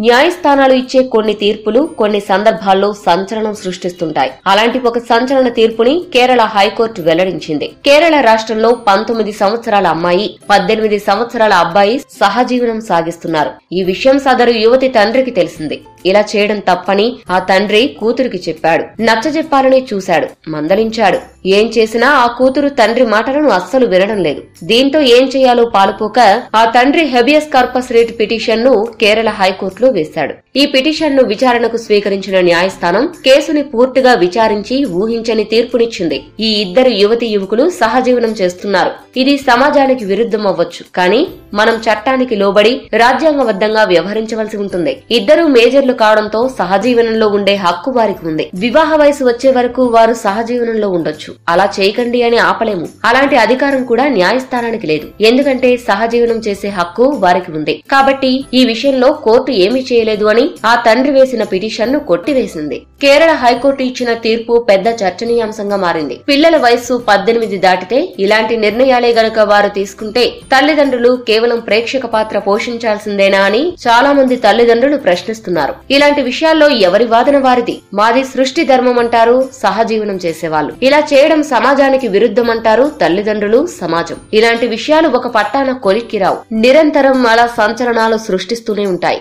న్యాయస్థానాలు ఇచ్చే కొన్ని తీర్పులు కొన్ని సందర్భాల్లో సంచలనం సృష్టిస్తుంటాయి. అలాంటి ఒక సంచలన తీర్పుని కేరళ హైకోర్టు వెల్లడించింది. కేరళ రాష్ట్రంలో 19 సంవత్సరాల అమ్మాయి 18 సంవత్సరాల అబ్బాయి సహజీవనం సాగిస్తున్నారు. ఈ విషయం సదరు యువతి తండ్రికి తెలిసింది. ఇలా చేయడం తప్పని ఆ తండ్రి కూతురికి చెప్పాడు. నచ్చజెప్పాలని చూశాడు, మందలించాడు. ఏం చేసినా ఆ కూతురు తండ్రి మాటలను అస్సలు వినడం లేదు. దీంతో ఏం చేయాలో పాలుపోక ఆ తండ్రి హెబియస్ కార్పస్ రిట్ పిటిషన్ ను కేరళ హైకోర్టులో వేశాడు. ఈ పిటిషన్ ను విచారణకు స్వీకరించిన న్యాయస్థానం కేసుని పూర్తిగా విచారించి ఊహించని తీర్పునిచ్చింది. ఈ ఇద్దరు యువతి యువకులు సహజీవనం చేస్తున్నారు. ఇది సమాజానికి విరుద్ధం అవ్వచ్చు, కానీ మనం చట్టానికి లోబడి రాజ్యాంగబద్ధంగా వ్యవహరించవలసి ఉంటుంది. ఇద్దరు మేజర్లు కావడంతో సహజీవనంలో ఉండే హక్కు వారికి ఉంది. వివాహ వయసు వచ్చే వరకు వారు సహజీవనంలో ఉండొచ్చు. అలా చేయకండి అని ఆపలేము. అలాంటి అధికారం కూడా న్యాయస్థానానికి లేదు. ఎందుకంటే సహజీవనం చేసే హక్కు వారికి ఉంది. కాబట్టి ఈ విషయంలో కోర్టు ఏమీ చేయలేదు అని ఆ తండ్రి వేసిన పిటిషన్ ను కొట్టివేసింది. కేరళ హైకోర్టు ఇచ్చిన తీర్పు పెద్ద చర్చనీయాంశంగా మారింది. పిల్లల వయస్సు 18 దాటితే ఇలాంటి నిర్ణయాలే గనుక వారు తీసుకుంటే తల్లిదండ్రులు కేవలం ప్రేక్షక పాత్ర పోషించాల్సిందేనా అని చాలా మంది తల్లిదండ్రులు ప్రశ్నిస్తున్నారు. ఇలాంటి విషయాల్లో ఎవరి వాదన వారిది. మాది సృష్టి ధర్మం అంటారు సహజీవనం చేసేవాళ్ళు. ఇలా చేయడం సమాజానికి విరుద్ధం అంటారు తల్లిదండ్రులు, సమాజం. ఇలాంటి విషయాలు ఒక పట్టాన కొలిక్కి రావు. నిరంతరం అలా సంచలనాలు సృష్టిస్తూనే ఉంటాయి.